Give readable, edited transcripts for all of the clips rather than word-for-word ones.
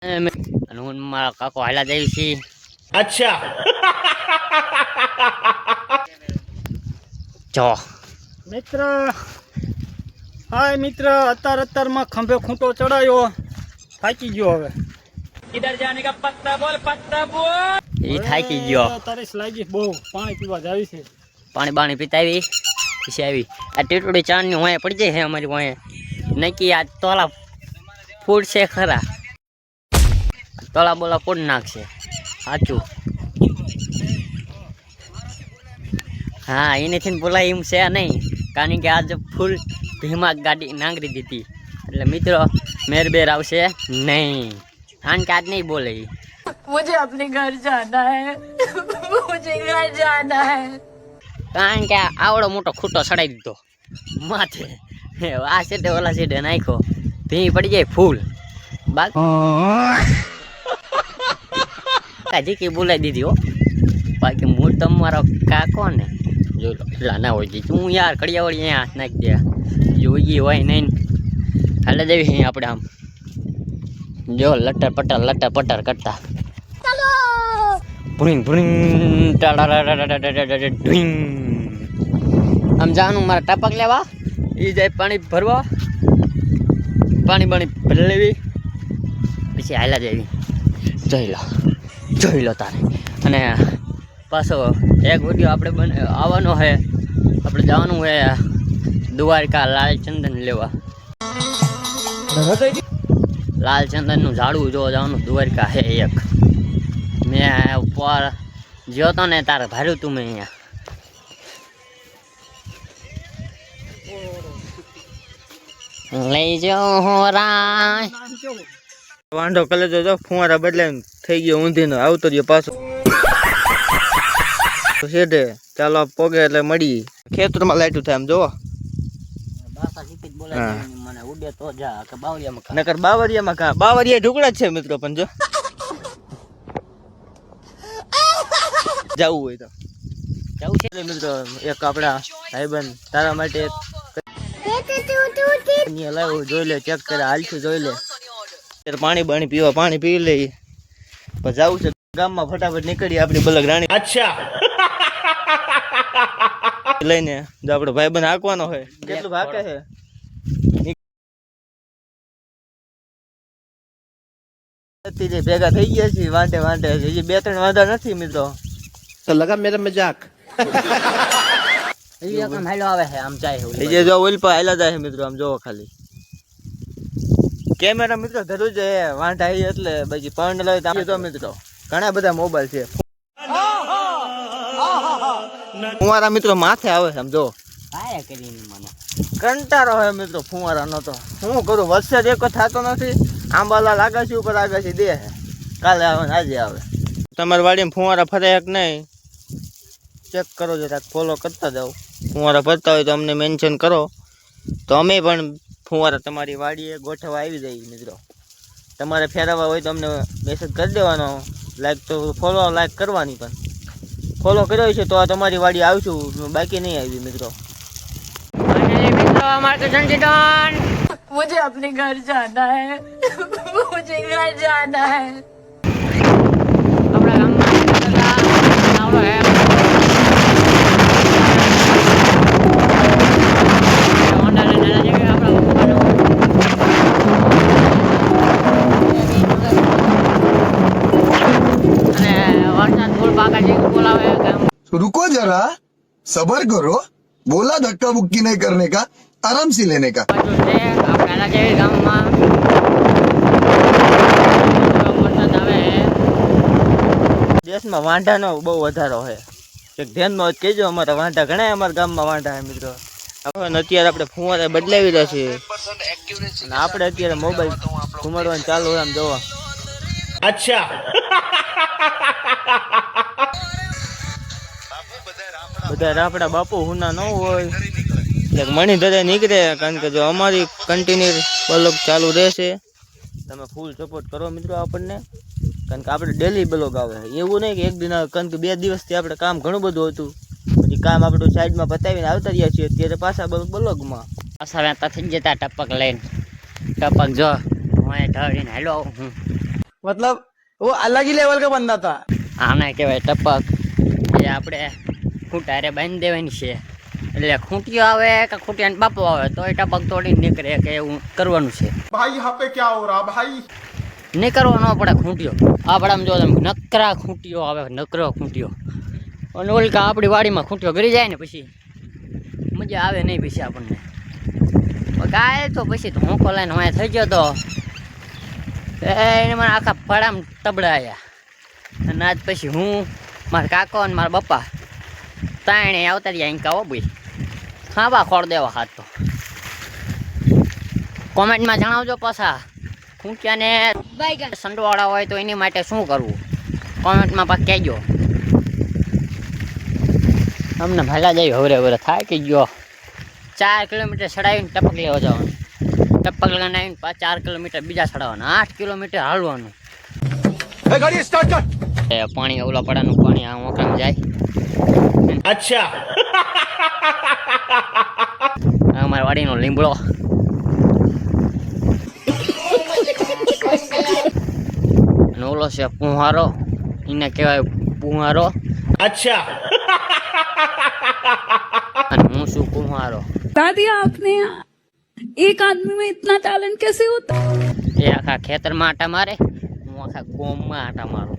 હું મારા કાકો હાલા દેવી છી. अच्छा જો મિત્ર હાય મિત્ર અત્યારમાં ખંભે ખૂંટો ચડાયો થાકી ગયો હવે એ થાકી ગયો. તારીસ લાગી બહુ પાણી પીવા જાવી છે. પાણી બાણી પીતા આવી પછી આવી આ ટીટોડી ચાંદની વાંહે પડી જાય છે અમારી વાંહે નક્કી આ તોલા ફૂડ છે ખરા તોલા બોલા ફૂડ નાખશે સાચું. હા એનેથી બોલાય એમ છે નહીં કારણ કે આજે ફૂલ ધીમા ગાડી નાંગરી દીધી એટલે મિત્રો મેરબેર આવશે નહીં કારણ કે આજ નહીં બોલે. मुझे अपने घर जाना है मुझे घर जाना है કારણ કે આવડો મોટો ખૂટો ચડાવી દીધો માથે આ સીધે ઓલા સીધે નાખ્યો ભી પડી જાય ફૂલ બાકી કી બોલાવી દીધી હો. બાકી મૂળ તમારો કાકો ને જો એટલા ના હોય તું યાર કડિયાવાળી અહીંયા હાથ નાખી દે જોઈ હોય નહીં હાલે દેવી અહીં આપણે આમ જો લટર પટર કરતા ભૂંગ ભૂંગ ઢુંગ આમ જવાનું મારા ટપક લેવા એ જાય પાણી ભરવા પાણી ભરી લેવી પછી હાલા જેવી જોઈ લો તારે. અને પાછો એક વિડીયો આપણે આવવાનો છે આપણે જવાનું છે દ્વારકા લાલચંદન લેવા. લાલચંદનનું ઝાડવું જોવા જવાનું દ્વારકા છે એક મેં ઉપર જ્યો તો ને તારે ભાર્યું તું મેં અહીંયા લઈ જાઓ હોરાય વાંઢો કલે જો ફુવારા બદલાઈને થઈ ગયો ઊંધીનો આવતો રહ્યો પાછો શેઠે ચાલો પોગે એટલે મળી ખેતરમાં લાઈટું થાય આમ જોવો મને ઉડે તો જા કે બાવરિયામાં નકર બાવરિયામાં કા બાવરિયા ઢુકડા જ છે મિત્રો પણ જો જવું હોય તો જવું છે મિત્રો એક આપણા ભાઈબંધ તારા માટે લાવ્યો જોઈ લે ચેક કરે હાલશું જોઈ લે પાણી બાણી પીવા પાણી પી લઈ પછી જવું છે ગામમાં ફટાફટ નીકળી આપણી બલક રાણી अच्छा લઈને જો આપણો ભાઈબંધ હાંકવાનો હોય કેટલું હાકે છે ભેગા થઈ ગયા છે વાંટે હજી 2-3 વાંધા નથી મિત્રો तो लगा मेरा मजाक હાલો આવે છે આમ જાય એ જે જો ઓલ પર હાલા જાય મિત્રો આમ જોવો ખાલી કેમેરા મિત્રો ધરું છે વાંઢા આવી એટલે બાકી પણ લાવે તો મિત્રો ઘણા બધા મોબાઈલ છે ફુવારા મિત્રો માથે આવે છે આમ જો કરીને મને કંટાળો હોય મિત્રો ફુવારા નો તો શું કરું વરસાદ એક થતો નથી આંબાલાલ આગાશી ઉપર આગાશી દે કાલે આવે આજે આવે તમારી વાડીમાં ફુવારા ફરાય કે નહીં ચેક કરો જરા ફોલો કરતા જાઓ ફુવારા ફરતા હોય તો અમને મેન્શન કરો તો અમે પણ ફુવારા તમારી વાડીએ ગોઠવવા આવી જઈએ મિત્રો. તમારે ફેરવવા હોય તો અમને મેસેજ કરી દેવાનો લાઈક તો લાઈક કરવાની પણ ફોલો કર્યો છે તો આ તમારી વાડી આવશું બાકી નહીં આવી મિત્રો. मुझे अपने घर जाना है मुझे घर जाना है આપણા ગામમાં रुको जरा सबर करो बोला धक्का मुक्की नहीं करने का आराम से लेने का દેશમાં વાંઢાનો બહુ વધારો છે એક ધ્યાનમાં કહેજો અમારા વાંઢા ઘણા અમારા ગામમાં વાંઢા છે મિત્રો. અત્યારે આપણે ફુવારા બદલાવી રહ્યા છીએ અને આપણે અત્યારે મોબાઈલ ઘુમાડવાનું ચાલુ હોય આમ જોવા अच्छा બધા આપણા બાપુ હુના ન હોય એક મણિધરે નીકળે કારણ કે જો અમારી કન્ટિન્યુ બ્લોગ ચાલુ રહેશે તમે ફૂલ સપોર્ટ કરો મિત્રો આપણને કારણ કે આપણે ડેલી બ્લોગ આવે એવું નહીં કે એક દિન કારણ કે 2 દિવસથી આપણે કામ ઘણું બધું હતું પછી કામ આપણું સાઈડમાં પતાવીને આવતા રહ્યા છીએ અત્યારે પાછા બ્લોગમાં પાછા વેતા થઈ જતા ટપક લઈને ટપક જો હું ઢળીને હાલો હું मतलब वो अलग ही लेवल का बंदा था। આને કહેવાય ટપક, એ આપણે ખૂંટારે બાંધી દેવાની છે. એટલે ખૂંટીઓ આવે કે ખૂંટિયાનો બાપો આવે તો એ ટપક તોડીને નીકળે કે એવું કરવાનું છે. भाई यहाँ पे क्या हो रहा भाई? નહીં કરવો ન પડે ખૂંટીઓ. આપણામાં જો તમે નકરા ખૂંટીઓ આવે, નકરો ખૂંટીઓ. અને ઓલકા આપણી વાડીમાં ખૂંટીઓ ગરી જાય ને પછી મજા આવે નહીં પછી આપણને. ગાય તો પછી ધોકો લઈને હું થઈ ગયો તો એને મને આખા ફળામાં તબડાયા. અને આજ પછી હું, મારા કાકો અને મારા પપ્પા તાણે આવતા રહ્યા અહીં કાવો ભાઈ ખાવા ખોળ દેવા હાથ. તો કોમેન્ટમાં જણાવજો પાછા ખૂંટિયાને સંડવાળા હોય તો એની માટે શું કરવું, કોમેન્ટમાં પાછા કહેજો. અમને ભલા જાય હવરે હવરે થાય કે ગયો 4 કિલોમીટર ચડાવીને ટપક લેવા જવાનું, ટપક લગાવીને આવીને 4 કિલોમીટર બીજા ચડાવવાના, 8 કિલોમીટર હાલવાનું. એ પાણી ઓલાપડાનું પાણી આ મોકલામાં જાય. अच्छा અમારા વાડીનો લીમડો. અને ઓલો છે પુહારો, એને કહેવાય પુહારો. अच्छा અને હું છું કુંહારો. बता दिया आपने, एक आदमी में इतना टैलेंट कैसे होता? એ આખા ખેતરમાં આટા મારે, હું આખા ગોમમાં આટા મારું.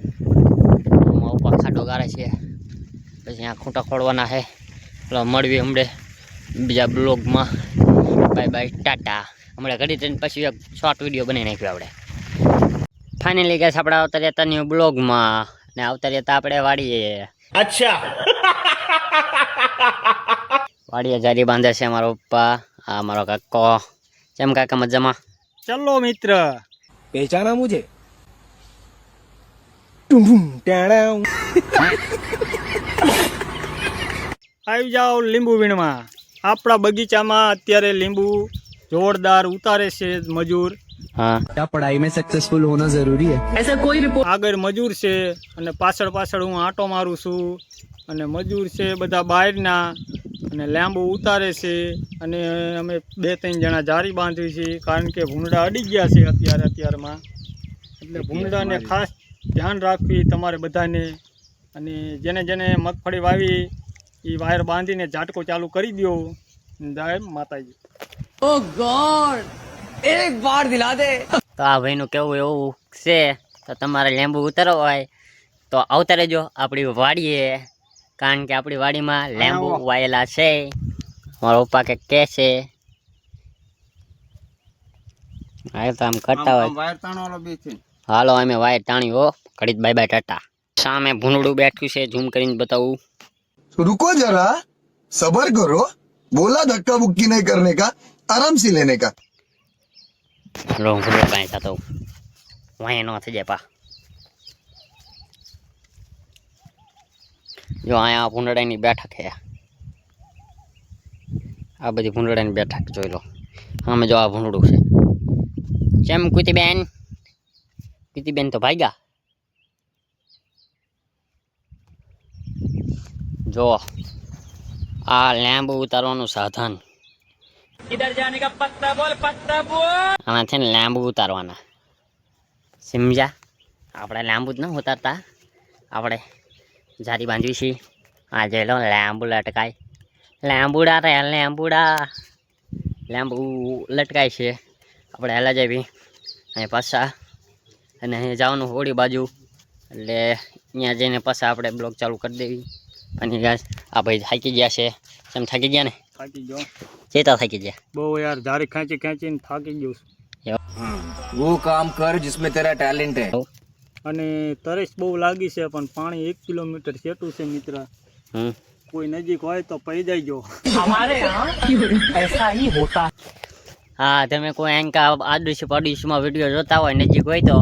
મારા ઉપર ખાડો ગાળે છે, પછી આ ખૂંટા ખોડવાના છે. એટલે મળવી હમણાં બીજા બ્લોગમાં. Bye bye, Tata. હમણાં ઘડી ટ્રેન પછી એક શોર્ટ વિડીયો બનાવી નાખ્યો આપણે. ફાઇનલી ગેસ આપણે આવતા રહેતા ન્યૂ બ્લોગમાં, ને આવતા રહેતા આપણે વાડીએ. अच्छा વાડીએ જારી બાંધે છે મારો પપ્પા, આ મારો કાકો. કેમ કાકા મજામાં? ચલો મિત્ર, पहचाना मुझे? આવી જાઓ લીંબુ વીણવા. આપણા બગીચામાં અત્યારે લીંબુ જોરદાર ઉતારે છે મજૂર. હા, क्या पढ़ाई में सक्सेसफुल होना जरूरी है? આગળ મજૂર છે અને પાછળ પાછળ હું આંટો મારું છું. અને મજૂર છે બધા બહારના, અને લીંબુ ઉતારે છે. અને અમે 2-3 જણા જારી બાંધવી છે, કારણ કે ભૂંડા અડી ગયા છે અત્યારમાં. એટલે ભૂંડાને ખાસ ધ્યાન રાખવી તમારે બધાને. અને જેને જેને મગફળી વાવી એ વાયર બાંધીને ઝાટકો ચાલુ કરી દો. જય માતાજી. તો આ ભાઈનું કેવું એવું છે, તો તમારે લીંબુ ઉતારવા હોય તો આવતા રહેજો આપણી વાડીએ, કારણ કે આપણી વાડીમાં લીંબુ વાયેલા છે. મારા પપ્પા કે છે હા તો આમ કરતા હોય. वायर ताण वाला भी थे। હાલો અમે વાયર તાણી હો. ઘડીત બાય બાય ટાટા. સામે ભૂંડડું બેઠું છે, ઝૂમ કરીને બતાવું. रुको जरा, सबर करो, बोला धक्का मुक्की नहीं करने का, आराम से लेने का। લો ભૂંડડું કાંઈ થતો વાય ન થઈ જાય પા. જો અહીંયા ભૂંડડાની બેઠક છે, આ બધી ભૂંડડાની બેઠક જોઈ લો. આમે જો આ ભૂંડડું છે. કેમ કુતીબેન? કુતીબેન તો ભાગ્યા. જો આ લીંબુ ઉતારવાનું સાધન. આના છે ને લીંબુ ઉતારવાના, સમજ્યા? આપણે લીંબુ જ ન ઉતારતા, આપણે જારી બાંધવી છીએ. આ જોઈ લો લીંબુ લટકાય. લીંબુડા રે લીંબુડા, લીંબુ લટકાય છે. આપણે હેલા જવી અને પાછા, અને અહીંયા જવાનું હોળી બાજુ. એટલે અહીંયા જઈને પાછા આપણે બ્લોગ ચાલુ કરી દેવી. અને ગાઈસ આ ભાઈ થાકી ગયા છે. કેમ થાકી ગયા ને? થાકી ગયો ચેતા થાકી ગયા બહુ યાર, જારી ખેંચી ખેંચીને થાકી ગયો છું. वो काम कर जिसमें तेरा टैलेंट है। અને તરસ બહુ લાગી છે, પણ પાણી 1 કિલોમીટર છેટું છે મિત્ર. કોઈ નજીક હોય તો પી જાય. હા, તમે કોઈ એન્કા આડોશી પાડોશીમાં વિડીયો જોતા હોય, નજીક હોય તો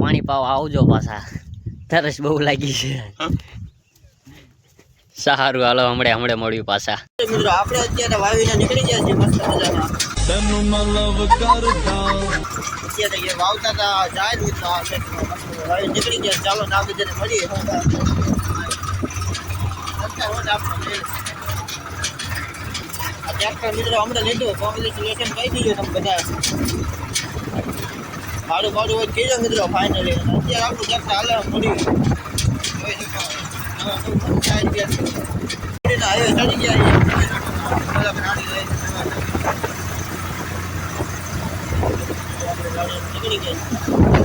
પાણી પાવા આવજો પાછા. તરસ બહુ લાગી છે. સારું હાલો, હમણાં મળ્યું પાછા. મિત્રો આપણે અત્યારે વાવીને નીકળી ગયા છીએ મસ્ત મજાના. અત્યારે એ વાવતા હતા જાય મિત્રો, આ ખેતરમાં મસ્ત વાવી નીકળી ગયા. ચાલો ના બધાને મળીએ. ટ્રેક્ટર મિત્રો હમણાં લીધું, કોંગ્રેચ્યુલેશન કહી દીધું તમે બધા. ભાડું હોય કીધો મિત્રો ફાઇનલી. અત્યારે આપણું ટ્રેક્ટર હાલે મળી જોઈ શકો. હાઈવે ચડી ગયા નીકળી ગયા.